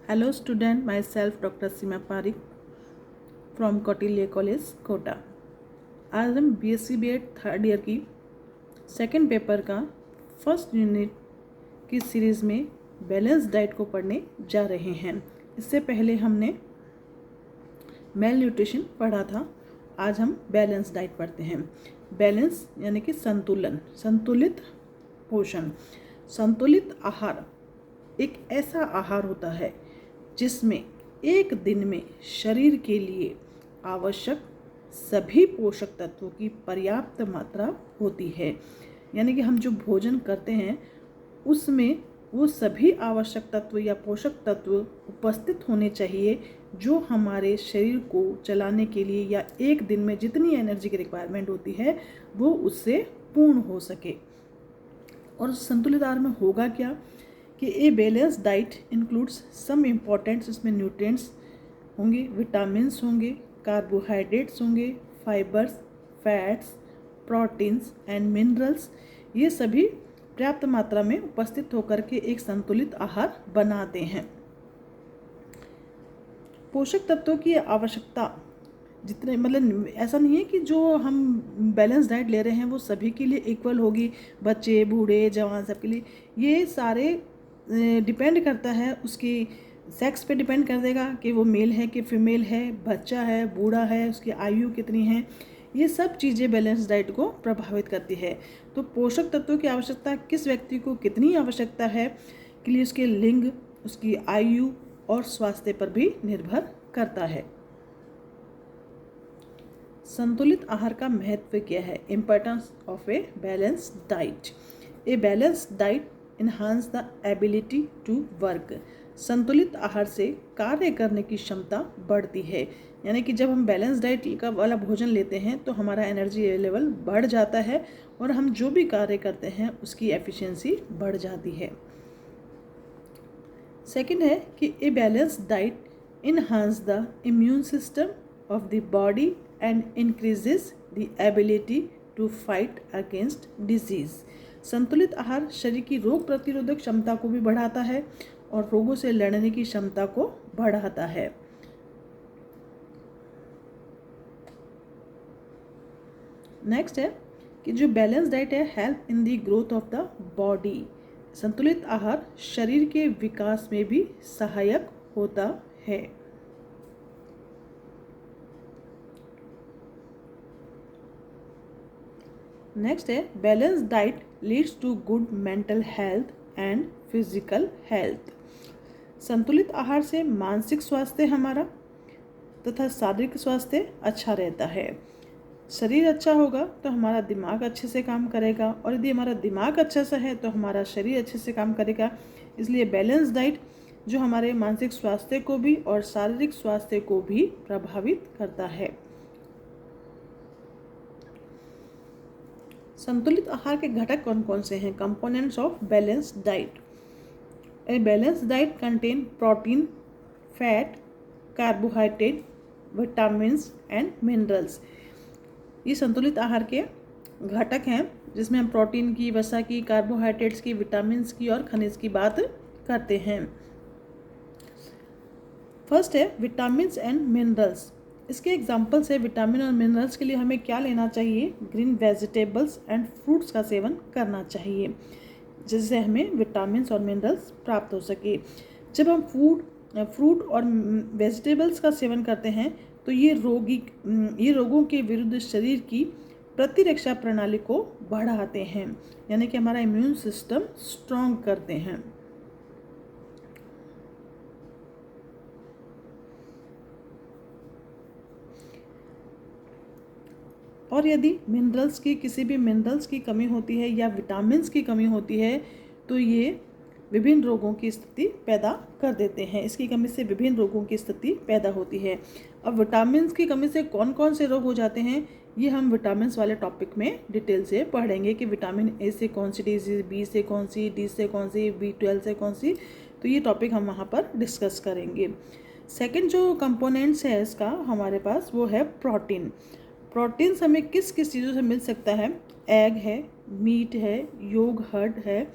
Hello student, myself Dr. Seema Parikh from Kautilya College, Kota. आज हम BSc B.Ed third year की second paper का first unit की series में बैलेंस डाइट को पढ़ने जा रहे हैं। इससे पहले हमने मेल न्यूट्रिशन पढ़ा था। आज हम बैलेंस डाइट पढ़ते हैं। बैलेंस यानी कि संतुलन, संतुलित पोषण। संतुलित आहार एक ऐसा आहार होता है जिसमें एक दिन में शरीर के लिए आवश्यक सभी पोषक तत्वों की पर्याप्त मात्रा होती है। यानी कि हम जो भोजन करते हैं उसमें वो सभी आवश्यक तत्व या पोषक तत्व उपस्थित होने चाहिए जो हमारे शरीर को चलाने के लिए या एक दिन में जितनी एनर्जी की रिक्वायरमेंट होती है वो उससे पूर्ण हो सके। और संतुलित आहार में होगा क्या कि ए बैलेंस डाइट इंक्लूड्स सम इम्पॉर्टेंट्स, इसमें न्यूट्रिएंट्स होंगे, विटामिन्स होंगे, कार्बोहाइड्रेट्स होंगे, fibres, fats, proteins and minerals. ये सभी पर्याप्त मात्रा में उपस्थित होकर के एक संतुलित आहार बनाते हैं। पोषक तत्वों की आवश्यकता जितने ऐसा नहीं है कि जो हम बैलेंस डाइट ले रहे हैं वो सभी के लिए इक्वल होगी, बच्चे, बूढ़े, जवान, सबके लिए। ये सारे डिपेंड करता है, उसकी सेक्स पे डिपेंड कर देगा कि वो मेल है कि फीमेल है, बच्चा है, बूढ़ा है, उसकी आयु कितनी है। ये सब चीज़ें बैलेंस डाइट को प्रभावित करती है। तो पोषक तत्वों की आवश्यकता किस व्यक्ति को कितनी आवश्यकता है के लिए उसके लिंग, उसकी आयु और स्वास्थ्य पर भी निर्भर करता है। संतुलित आहार का महत्व क्या है? Importance of a balanced diet. A balanced diet enhance the ability to work. संतुलित आहार से कार्य करने की क्षमता बढ़ती है। यानी कि जब हम बैलेंस डाइट का वाला भोजन लेते हैं तो हमारा एनर्जी लेवल बढ़ जाता है और हम जो भी कार्य करते हैं उसकी एफिशिएंसी बढ़ जाती है। सेकंड है कि a balanced diet enhance the immune system of the body and increases the ability to fight against disease. संतुलित आहार शरीर की रोग प्रतिरोधक क्षमता को भी बढ़ाता है और रोगों से लड़ने की क्षमता को बढ़ाता है। नेक्स्ट है कि जो बैलेंस डाइट है help in the growth of the body. संतुलित आहार शरीर के विकास में भी सहायक होता है। नेक्स्ट है balance diet leads to good mental health and physical health. संतुलित आहार से मानसिक स्वास्थ्य हमारा तथा शारीरिक स्वास्थ्य अच्छा रहता है। शरीर अच्छा होगा तो हमारा दिमाग अच्छे से काम करेगा और यदि हमारा दिमाग अच्छा सा है तो हमारा शरीर अच्छे से काम करेगा। इसलिए बैलेंस डाइट जो हमारे मानसिक स्वास्थ्य को भी और शारीरिक स्वास्थ्य को भी प्रभावित करता है। संतुलित आहार के घटक कौन कौन से हैं? Components of balanced diet. A balanced diet contain protein, fat, carbohydrate, vitamins and minerals. ये संतुलित आहार के घटक हैं जिसमें हम प्रोटीन की, वसा की, कार्बोहाइड्रेट्स की, विटामिन्स की और खनिज की बात करते हैं। फर्स्ट है विटामिन्स एंड मिनरल्स। इसके एग्जाम्पल्स है विटामिन और मिनरल्स के लिए हमें क्या लेना चाहिए? ग्रीन वेजिटेबल्स एंड फ्रूट्स का सेवन करना चाहिए जिससे हमें विटामिन्स और मिनरल्स प्राप्त हो सके। जब हम फ्रूट और वेजिटेबल्स का सेवन करते हैं तो ये रोगों के विरुद्ध शरीर की प्रतिरक्षा प्रणाली को बढ़ाते हैं, यानी कि हमारा इम्यून सिस्टम स्ट्रॉन्ग करते हैं। और यदि किसी भी मिनरल्स की कमी होती है या विटामिन्स की कमी होती है तो ये विभिन्न रोगों की स्थिति पैदा कर देते हैं। इसकी कमी से विभिन्न रोगों की स्थिति पैदा होती है। अब विटामिन्स की कमी से कौन कौन से रोग हो जाते हैं ये हम विटामिन्स वाले टॉपिक में डिटेल से पढ़ेंगे कि विटामिन ए से कौन सी डिजीज़, बी से कौन सी, डी से कौन सी, B12 से कौन सी। तो ये टॉपिक हम वहाँ पर डिस्कस करेंगे। सेकेंड जो कंपोनेंट्स है इसका हमारे पास वो है प्रोटीन। प्रोटीन्स हमें किस किस चीज़ों से मिल सकता है? एग है, मीट है, योग हर्ड है,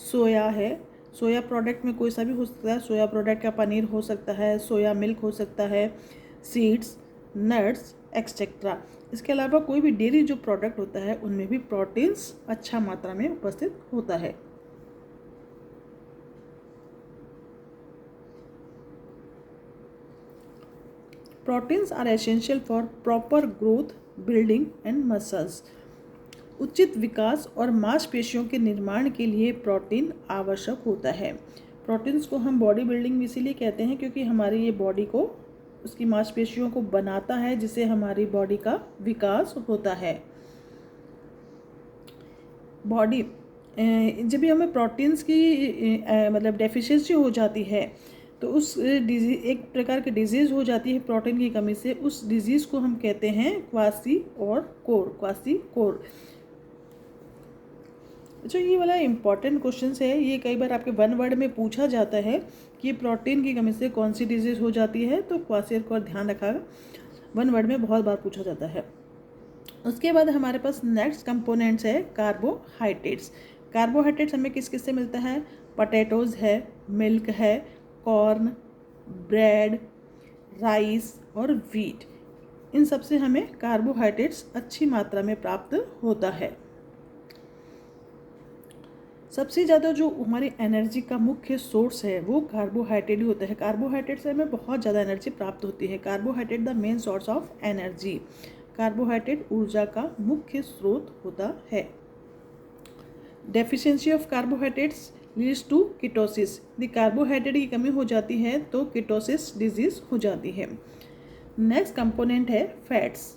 सोया है, सोया प्रोडक्ट में कोई सा भी हो सकता है, सोया प्रोडक्ट का पनीर हो सकता है, सोया मिल्क हो सकता है, सीड्स, नट्स एक्सेट्रा। इसके अलावा कोई भी डेयरी जो प्रोडक्ट होता है उनमें भी प्रोटीन्स अच्छा मात्रा में उपस्थित होता है। Proteins are essential for proper growth, building and muscles. उचित विकास और मांसपेशियों के निर्माण के लिए प्रोटीन आवश्यक होता है। प्रोटीन्स को हम बॉडी बिल्डिंग इसीलिए कहते हैं क्योंकि हमारी ये बॉडी को, उसकी मांसपेशियों को बनाता है, जिससे हमारी बॉडी का विकास होता है। बॉडी जब भी हमें प्रोटीन्स की मतलब डेफिशिएंसी हो जाती है तो उस डिजीज, एक प्रकार की डिजीज़ हो जाती है प्रोटीन की कमी से, उस डिजीज़ को हम कहते हैं क्वासी-कोर। जो ये वाला इम्पॉर्टेंट क्वेश्चन है, ये कई बार आपके वन वर्ड में पूछा जाता है कि प्रोटीन की कमी से कौन सी डिजीज़ हो जाती है, तो क्वासी-कोर ध्यान रखा, वन वर्ड में बहुत बार पूछा जाता है। उसके बाद हमारे पास नेक्स्ट कंपोनेंट्स है कार्बोहाइड्रेट्स। कार्बोहाइड्रेट्स हमें किस किस से मिलता है? पोटैटोज़ है, मिल्क है, कॉर्न, ब्रेड, राइस और व्हीट, इन सब से हमें कार्बोहाइड्रेट्स अच्छी मात्रा में प्राप्त होता है। सबसे ज़्यादा जो हमारी एनर्जी का मुख्य सोर्स है वो कार्बोहाइड्रेट ही होता है। कार्बोहाइड्रेट से हमें बहुत ज़्यादा एनर्जी प्राप्त होती है। Carbohydrate the main source of energy. Carbohydrate ऊर्जा का मुख्य स्रोत होता है। Deficiency of carbohydrates leads to ketosis. यदि कार्बोहाइड्रेट की कमी हो जाती है तो कीटोसिस डिजीज हो जाती है। नेक्स्ट कंपोनेंट है फैट्स।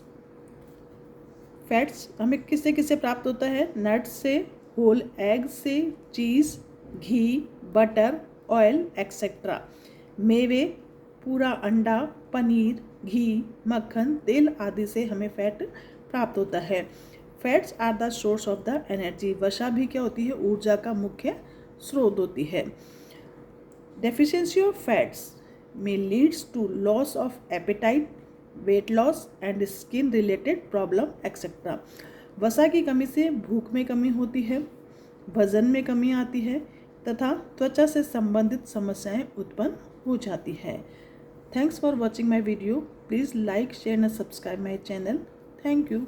फैट्स हमें किससे किससे प्राप्त होता है? नट्स से, होल एग से, चीज़, घी, बटर, ऑयल एक्सेट्रा। मेवे, पूरा अंडा, पनीर, घी, मक्खन, तेल आदि से हमें फैट प्राप्त होता है। Fats are the source of the energy. वसा भी क्या होती है? ऊर्जा का मुख्य स्रोत होती है। डेफिशिएंसी ऑफ फैट्स में leads to loss of appetite, weight loss and skin related problem etcetera. वसा की कमी से भूख में कमी होती है, वजन में कमी आती है तथा त्वचा से संबंधित समस्याएं उत्पन्न हो जाती है। Thanks for watching my video. Please like, share and subscribe my channel. Thank you.